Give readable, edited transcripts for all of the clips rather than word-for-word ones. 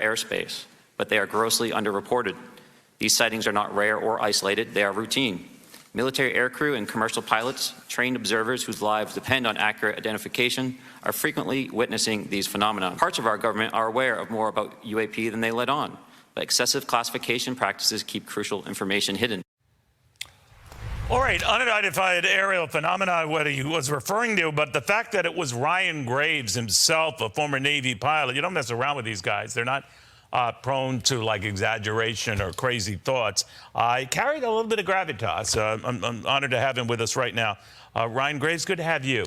airspace, but they are grossly underreported. These sightings are not rare or isolated, they are routine. Military aircrew and commercial pilots, trained observers whose lives depend on accurate identification, are frequently witnessing these phenomena. Parts of our government are aware of more about UAP than they let on, but excessive classification practices keep crucial information hidden. All right, unidentified aerial phenomena, what he was referring to, but the fact that it was Ryan Graves himself, a former Navy pilot, you don't mess around with these guys. They're not prone to like exaggeration or crazy thoughts. He carried a little bit of gravitas. I'm honored to have him with us right now. Ryan Graves, good to have you.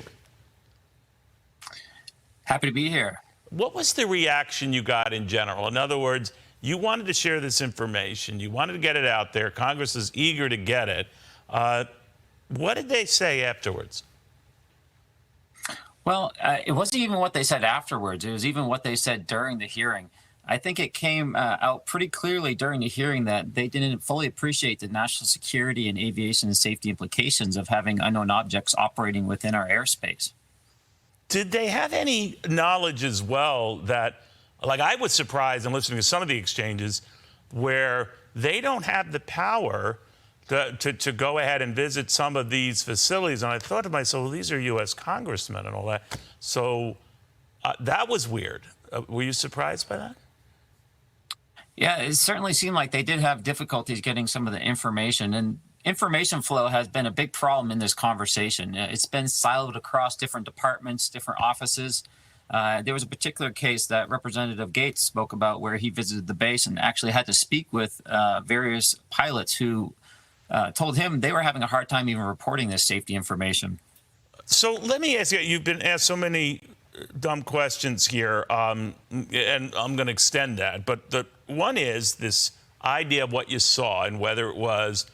Happy to be here. What was the reaction you got in general? In other words, you wanted to share this information. You wanted to get it out there. Congress is eager to get it. What did they say afterwards? Well, it wasn't even what they said afterwards. It was even what they said during the hearing. I think it came out pretty clearly during the hearing that they didn't fully appreciate the national security and aviation safety implications of having unknown objects operating within our airspace. Did they have any knowledge as well that, like I was surprised in listening to some of the exchanges where they don't have the power to go ahead and visit some of these facilities? And I thought to myself, well, these are U.S. congressmen and all that. So that was weird. Were you surprised by that? Yeah, it certainly seemed like they did have difficulties getting some of the information. And information flow has been a big problem in this conversation. It's been siloed across different departments, different offices. There was a particular case that Representative Gates spoke about where he visited the base and actually had to speak with various pilots who told him they were having a hard time even reporting this safety information. So let me ask you, you've been asked so many dumb questions here, and I'm going to extend that. But the one is this idea of what you saw and whether it was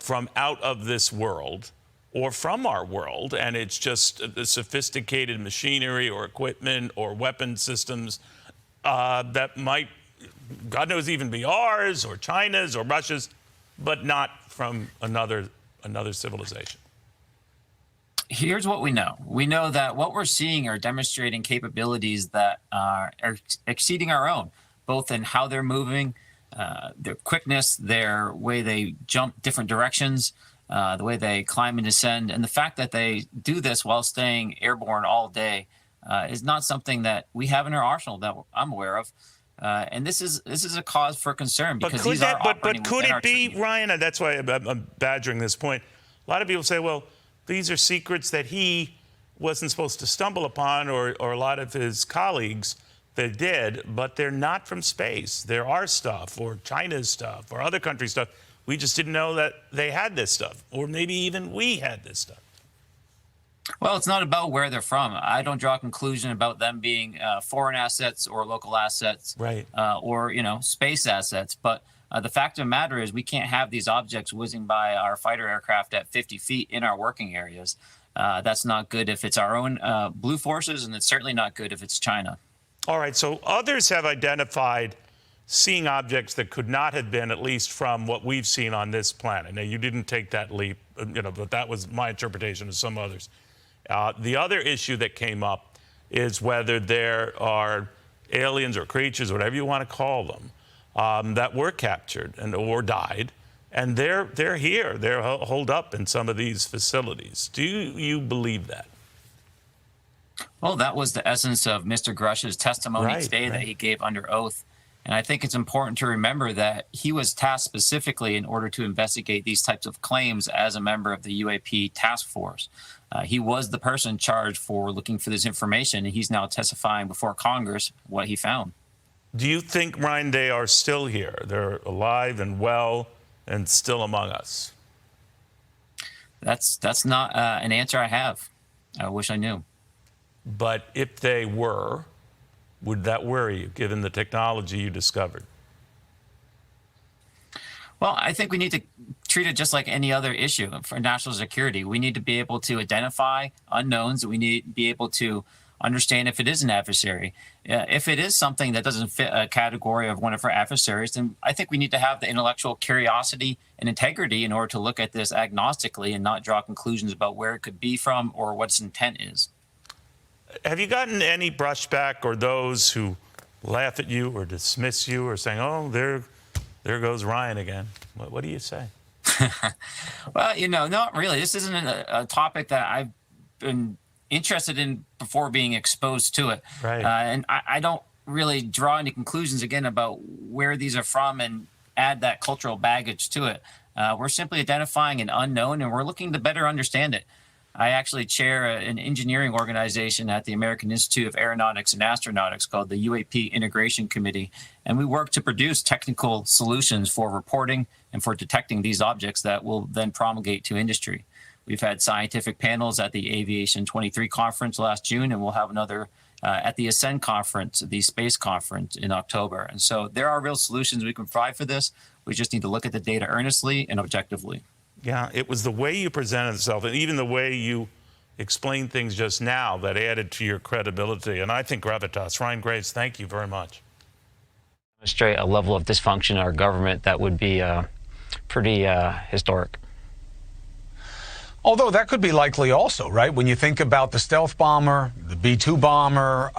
from out of this world or from our world, and it's just the sophisticated machinery or equipment or weapon systems that might, God knows, even be ours or China's or Russia's, but not from another civilization. Here's what we know. We know that what we're seeing are demonstrating capabilities that are exceeding our own, both in how they're moving, their quickness, their way they jump different directions, the way they climb and descend. And the fact that they do this while staying airborne all day is not something that we have in our arsenal that I'm aware of. And this is a cause for concern because these are operating But could within it our be, training. Ryan, and that's why I'm badgering this point. A lot of people say, well, these are secrets that he wasn't supposed to stumble upon, or a lot of his colleagues that did, but they're not from space. They're our stuff, or China's stuff, or other countries' stuff. We just didn't know that they had this stuff, or maybe even we had this stuff. Well, it's not about where they're from. I don't draw a conclusion about them being foreign assets or local assets, right? Or space assets. But the fact of the matter is we can't have these objects whizzing by our fighter aircraft at 50 feet in our working areas. That's not good if it's our own blue forces, and it's certainly not good if it's China. All right, so others have identified seeing objects that could not have been, at least from what we've seen on this planet. Now, you didn't take that leap, but that was my interpretation of some others. The other issue that came up is whether there are aliens or creatures, whatever you want to call them, that were captured or died, and they're here. They're holed up in some of these facilities. Do you believe that? Well, that was the essence of Mr. Grush's testimony today that he gave under oath. And I think it's important to remember that he was tasked specifically in order to investigate these types of claims as a member of the UAP task force. He was the person charged for looking for this information, and he's now testifying before Congress what he found. Do you think, Ryan, they are still here? They're alive and well and still among us? That's not an answer I have. I wish I knew. But if they were, would that worry you, given the technology you discovered? Well, I think we need to treat it just like any other issue for national security. We need to be able to identify unknowns. We need to be able to understand if it is an adversary. If it is something that doesn't fit a category of one of our adversaries, then I think we need to have the intellectual curiosity and integrity in order to look at this agnostically and not draw conclusions about where it could be from or what its intent is. Have you gotten any brushback, or those who laugh at you or dismiss you or saying, oh, there goes Ryan again? What do you say? Well, not really. This isn't a topic that I've been interested in before being exposed to it. Right. And I don't really draw any conclusions, again, about where these are from and add that cultural baggage to it. We're simply identifying an unknown, and we're looking to better understand it. I actually chair an engineering organization at the American Institute of Aeronautics and Astronautics called the UAP Integration Committee, and we work to produce technical solutions for reporting and for detecting these objects that will then promulgate to industry. We've had scientific panels at the Aviation 23 conference last June, and we'll have another at the Ascend conference, the space conference in October. And so there are real solutions we can provide for this. We just need to look at the data earnestly and objectively. Yeah, it was the way you presented yourself and even the way you explained things just now that added to your credibility. And I think gravitas. Ryan Graves, thank you very much. Demonstrate a level of dysfunction in our government that would be pretty historic. Although that could be likely also, right? When you think about the stealth bomber, the B-2 bomber,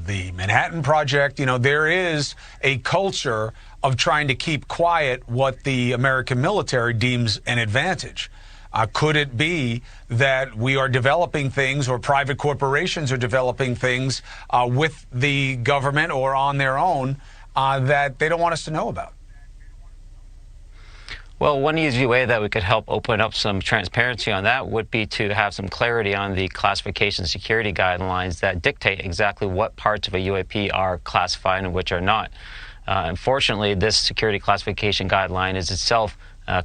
the Manhattan Project, there is a culture of trying to keep quiet what the American military deems an advantage. Could it be that we are developing things, or private corporations are developing things with the government or on their own that they don't want us to know about? Well, one easy way that we could help open up some transparency on that would be to have some clarity on the classification security guidelines that dictate exactly what parts of a UAP are classified and which are not. Unfortunately, this security classification guideline is itself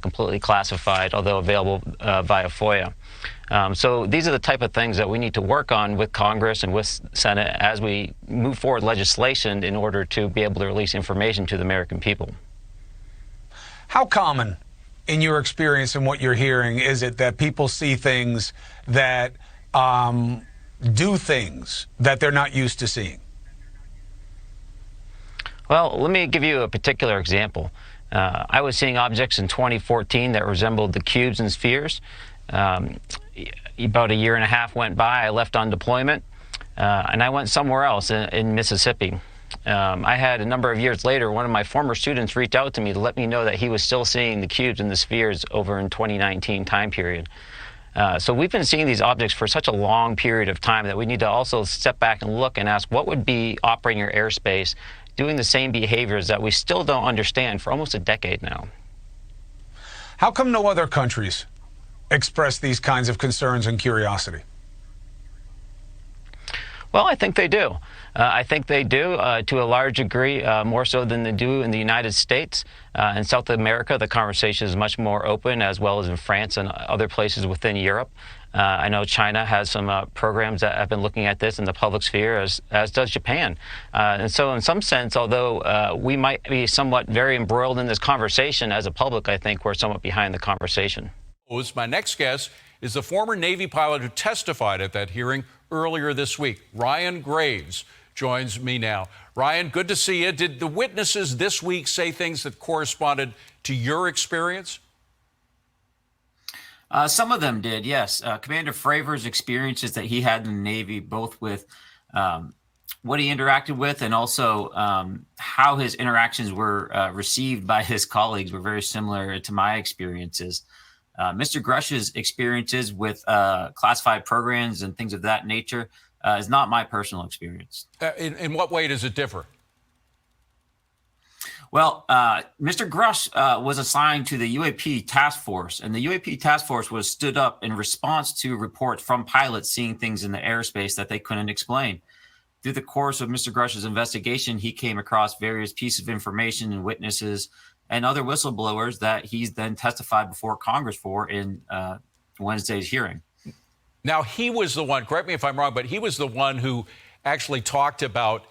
completely classified, although available via FOIA. So these are the type of things that we need to work on with Congress and with Senate as we move forward legislation in order to be able to release information to the American people. How common, in your experience and what you're hearing, is it that people see things that do things that they're not used to seeing? Well, let me give you a particular example. I was seeing objects in 2014 that resembled the cubes and spheres. About a year and a half went by. I left on deployment, and I went somewhere else in Mississippi. I had a number of years later, one of my former students reached out to me to let me know that he was still seeing the cubes and the spheres over in 2019 time period. So we've been seeing these objects for such a long period of time that we need to also step back and look and ask what would be operating our airspace, doing the same behaviors that we still don't understand for almost a decade now. How come no other countries express these kinds of concerns and curiosity? Well, I think they do. I think they do to a large degree, more so than they do in the United States. In South America, the conversation is much more open, as well as in France and other places within Europe. I know China has some programs that have been looking at this in the public sphere, as does Japan. And so in some sense, although we might be somewhat very embroiled in this conversation as a public, I think we're somewhat behind the conversation. My next guest is the former Navy pilot who testified at that hearing earlier this week. Ryan Graves joins me now. Ryan, good to see you. Did the witnesses this week say things that corresponded to your experience? Some of them did, yes. Commander Fravor's experiences that he had in the Navy, both with what he interacted with and also how his interactions were received by his colleagues, were very similar to my experiences. Mr. Grush's experiences with classified programs and things of that nature is not my personal experience. In what way does it differ? Well, Mr. Grush was assigned to the UAP task force, and the UAP task force was stood up in response to reports from pilots seeing things in the airspace that they couldn't explain. Through the course of Mr. Grush's investigation, he came across various pieces of information and witnesses and other whistleblowers that he's then testified before Congress for in Wednesday's hearing. Now, he was the one, correct me if I'm wrong, but he was the one who actually talked about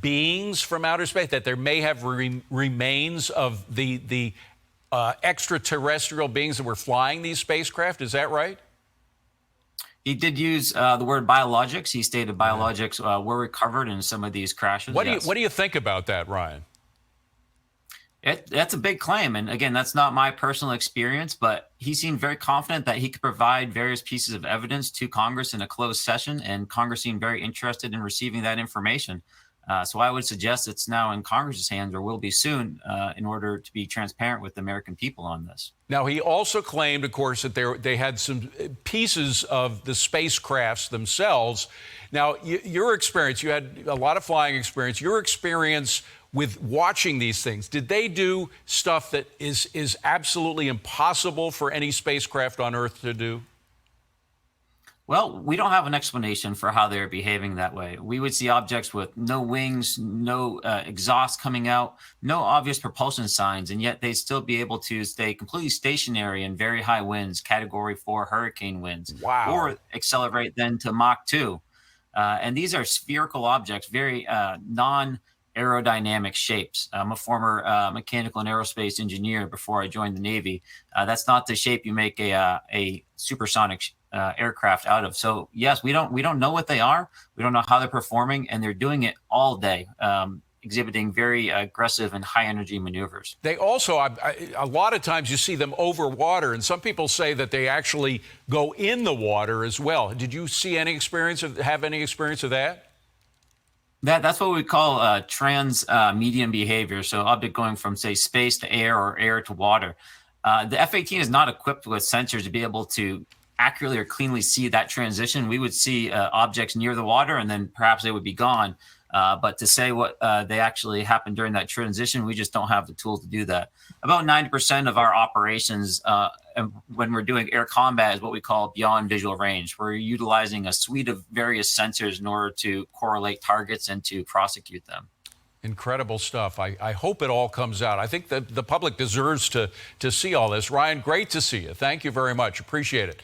beings from outer space, that there may have remains of the extraterrestrial beings that were flying these spacecraft. Is that right? He did use the word biologics. He stated biologics were recovered in some of these crashes. What do you think about that, Ryan? That's a big claim. And again, that's not my personal experience, but he seemed very confident that he could provide various pieces of evidence to Congress in a closed session. And Congress seemed very interested in receiving that information. So I would suggest it's now in Congress's hands, or will be soon, in order to be transparent with the American people on this. Now, he also claimed, of course, that they had some pieces of the spacecrafts themselves. Now, your experience, you had a lot of flying experience. Your experience with watching these things, did they do stuff that is absolutely impossible for any spacecraft on Earth to do? Well, we don't have an explanation for how they're behaving that way. We would see objects with no wings, no exhaust coming out, no obvious propulsion signs, and yet they'd still be able to stay completely stationary in very high winds, Category 4 hurricane winds, Wow. or accelerate then to Mach 2. And these are spherical objects, very non-aerodynamic shapes. I'm a former mechanical and aerospace engineer before I joined the Navy. That's not the shape you make a supersonic aircraft out of. So yes, we don't know what they are. We don't know how they're performing, and they're doing it all day, exhibiting very aggressive and high energy maneuvers. They also, a lot of times you see them over water, and some people say that they actually go in the water as well. Did you see any experience of that? That's what we call trans-medium behavior. So object going from, say, space to air or air to water. The F-18 is not equipped with sensors to be able to accurately or cleanly see that transition. We would see objects near the water, and then perhaps they would be gone. But to say what they actually happened during that transition, we just don't have the tools to do that. About 90% of our operations when we're doing air combat is what we call beyond visual range. We're utilizing a suite of various sensors in order to correlate targets and to prosecute them. Incredible stuff. I hope it all comes out. I think that the public deserves to see all this. Ryan, great to see you. Thank you very much. Appreciate it.